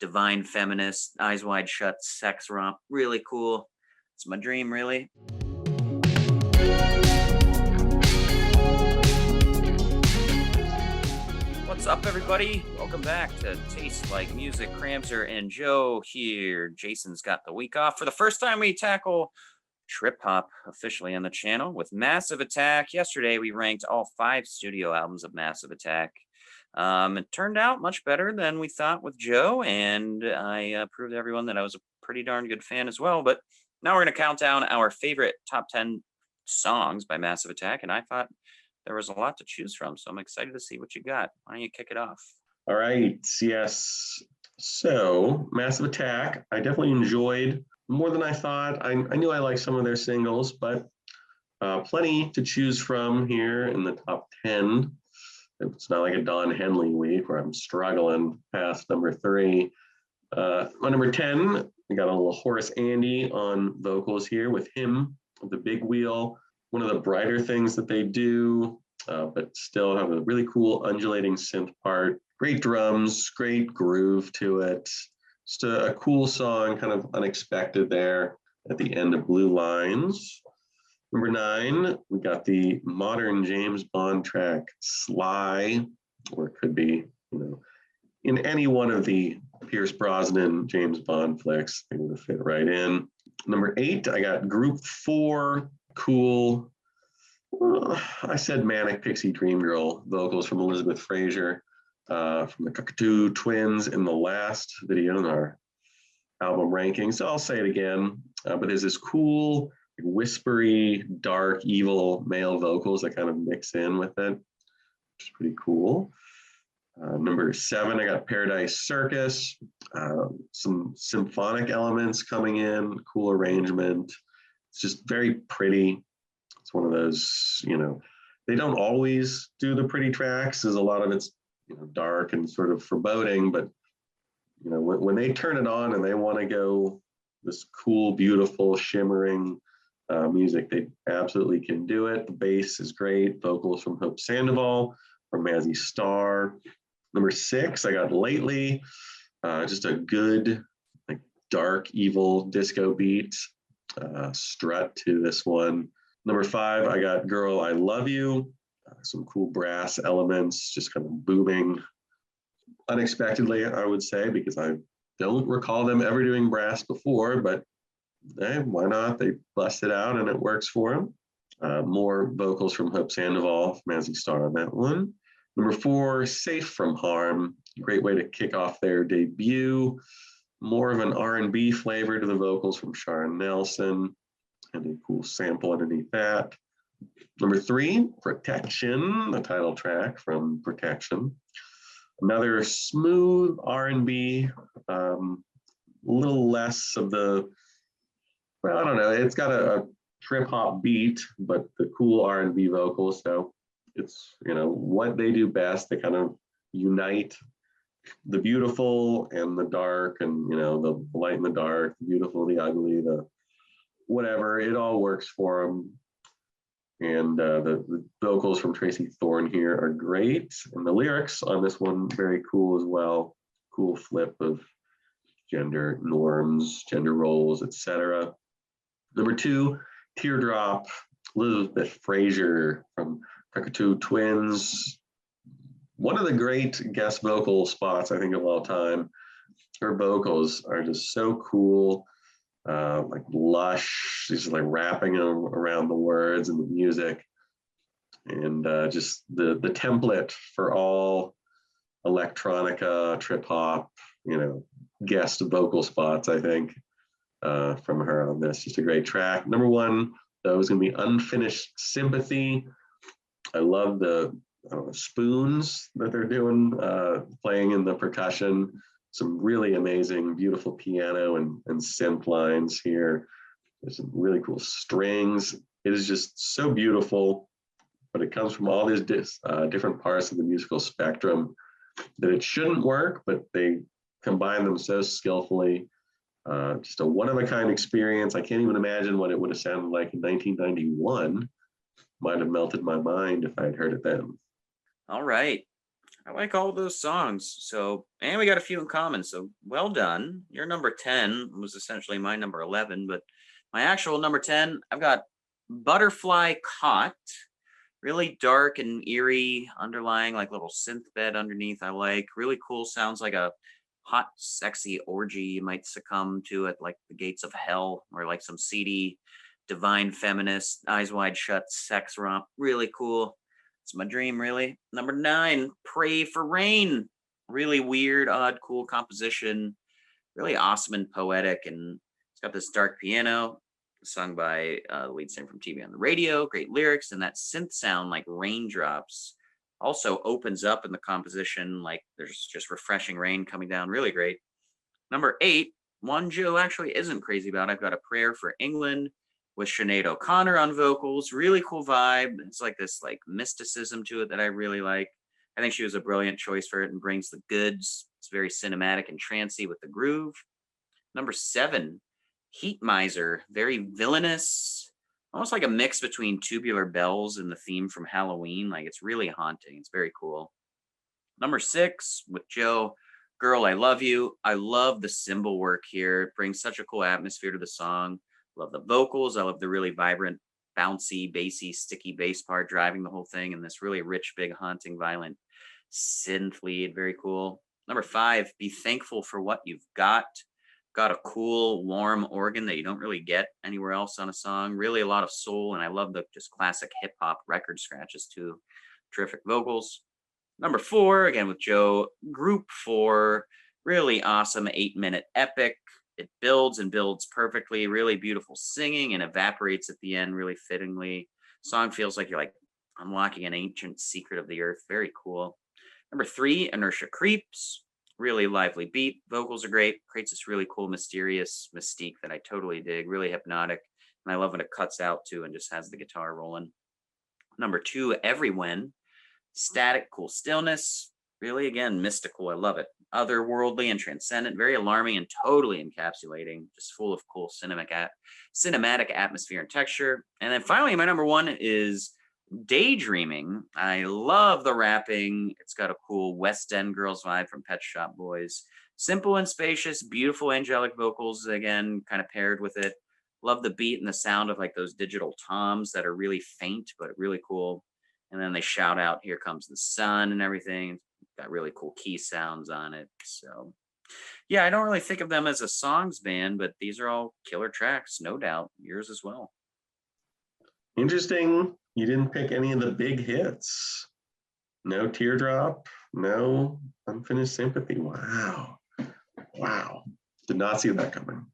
divine feminist, eyes wide shut, sex romp. Really cool. It's my dream, really. What's up, everybody? Welcome back to Taste Like Music. Cramser and Joe here. Jason's got the week off. For the first time, we tackle trip hop officially on the channel with Massive Attack. Yesterday, we ranked all 5 studio albums of Massive Attack. It turned out much better than we thought with Joe, and I proved to everyone that I was a pretty darn good fan as well. But now we're going to count down our favorite top 10 songs by Massive Attack, and I thought there was a lot to choose from, so I'm excited to see what you got. Why don't you kick it off? All right, yes. So, Massive Attack, I definitely enjoyed more than I thought. I knew I liked some of their singles, but plenty to choose from here in the top 10. It's not like a Don Henley week where I'm struggling past number 3. On number 10, we got a little Horace Andy on vocals here with him, the big wheel. One of the brighter things that they do, but still have a really cool undulating synth part. Great drums, great groove to it. Just a cool song, kind of unexpected there at the end of Blue Lines. Number 9, we got the modern James Bond track, Sly, or it could be, in any one of the Pierce Brosnan James Bond flicks, they would fit right in. Number 8, I got Group 4, cool. I said Manic Pixie Dream Girl, vocals from Elizabeth Fraser, from the Cockatoo Twins in the last video in our album ranking. So I'll say it again, but there's this cool, whispery, dark, evil male vocals that kind of mix in with it, which is pretty cool. Number 7, I got Paradise Circus, some symphonic elements coming in, cool arrangement. It's just very pretty. It's one of those, they don't always do the pretty tracks. There's a lot of it's, dark and sort of foreboding, but, when they turn it on and they want to go this cool, beautiful, shimmering music, they absolutely can do it. The bass is great. Vocals from Hope Sandoval, from Mazzy Star. Number 6, I got Lately, just a good, dark, evil disco beat. Strut to this one. Number 5, I got Girl, I Love You. Some cool brass elements, just kind of booming unexpectedly, I would say, because I don't recall them ever doing brass before, but hey, why not? They bust it out and it works for them. More vocals from Hope Sandoval, Mazzy Star on that one. Number 4, Safe from Harm. Great way to kick off their debut. More of an R&B flavor to the vocals from Sharon Nelson, and a cool sample underneath that. Number 3, Protection, the title track from Protection. Another smooth R&B, a little less of the, well, I don't know, it's got a trip hop beat, but the cool R&B vocals. So it's, what they do best. They kind of unite the beautiful and the dark, and, the light and the dark, the beautiful, the ugly, the whatever, it all works for them. And the vocals from Tracy Thorn here are great. And the lyrics on this one, very cool as well. Cool flip of gender norms, gender roles, etc. Number 2, Teardrop, Elizabeth Fraser from Cockatoo Twins. One of the great guest vocal spots, I think, of all time. Her vocals are just so cool. Like lush, she's like rapping around the words and the music, and just the template for all electronica, trip hop, guest vocal spots, I think, from her on this. Just a great track. Number 1, though, is going to be Unfinished Sympathy. I love the spoons that they're doing, playing in the percussion. Some really amazing, beautiful piano and synth lines here. There's some really cool strings. It is just so beautiful, but it comes from all these different parts of the musical spectrum that it shouldn't work, but they combine them so skillfully. Just a one-of-a-kind experience. I can't even imagine what it would have sounded like in 1991. Might have melted my mind if I had heard it then. All right. I like all those songs. So, and we got a few in common. So, well done. Your number 10 was essentially my number 11, but my actual number 10, I've got Butterfly Caught. Really dark and eerie, underlying like little synth bed underneath. I like really cool. Sounds like a hot, sexy orgy you might succumb to at like the gates of hell, or like some seedy, divine feminist, eyes wide shut sex romp. Really cool. It's my dream, really. Number 9, Pray for Rain. Really weird, odd, cool composition. Really awesome and poetic. And it's got this dark piano sung by the lead singer from TV on the radio. Great lyrics. And that synth sound, like raindrops, also opens up in the composition. Like there's just refreshing rain coming down. Really great. Number 8, one Joe actually isn't crazy about. I've got A Prayer for England with Sinead O'Connor on vocals. Really cool vibe. It's like this like mysticism to it that I really like. I think she was a brilliant choice for it and brings the goods. It's very cinematic and trancy with the groove. Number 7, Heat Miser. Very villainous, almost like a mix between Tubular Bells and the theme from Halloween. Like it's really haunting. It's very cool. Number 6 with Joe, Girl, I Love You. I love the cymbal work here. It brings such a cool atmosphere to the song. Love the vocals. I love the really vibrant, bouncy, bassy, sticky bass part driving the whole thing, and this really rich, big, haunting, violent synth lead. Very cool. Number 5, Be Thankful for What You've Got. Got a cool, warm organ that you don't really get anywhere else on a song. Really a lot of soul, and I love the just classic hip hop record scratches too. Terrific vocals. Number 4, again with Joe, Group 4, really awesome 8-minute epic. It builds and builds perfectly, really beautiful singing and evaporates at the end really fittingly. Song feels like you're like unlocking an ancient secret of the earth. Very cool. Number 3, Inertia Creeps, really lively beat. Vocals are great, creates this really cool, mysterious mystique that I totally dig, really hypnotic. And I love when it cuts out too and just has the guitar rolling. Number 2, Everywhen. Static, cool stillness. Really, again, mystical. I love it. Otherworldly and transcendent. Very alarming and totally encapsulating. Just full of cool cinematic atmosphere and texture. And then finally, my number 1 is Daydreaming. I love the rapping. It's got a cool West End Girls vibe from Pet Shop Boys. Simple and spacious, beautiful angelic vocals, again, kind of paired with it. Love the beat and the sound of like those digital toms that are really faint, but really cool. And then they shout out, Here Comes the Sun and everything. Got really cool key sounds on it. So, yeah, I don't really think of them as a songs band, but these are all killer tracks, no doubt. Yours as well. Interesting. You didn't pick any of the big hits. No Teardrop, no Unfinished Sympathy. Wow. Wow. Did not see that coming.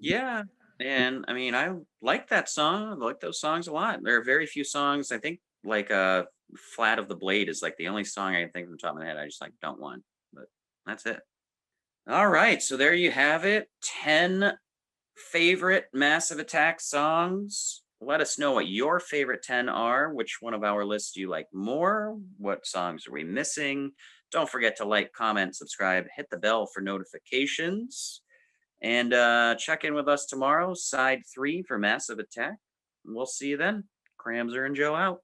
Yeah. And I mean, I like that song. I like those songs a lot. There are very few songs. I think like Flat of the Blade is like the only song I can think from the top of my head I just like don't want. But that's it. All right. So there you have it. 10 favorite Massive Attack songs. Let us know what your favorite 10 are. Which one of our lists do you like more? What songs are we missing? Don't forget to like, comment, subscribe, hit the bell for notifications. And check in with us tomorrow, side 3 for Massive Attack. We'll see you then. Kramser and Joe out.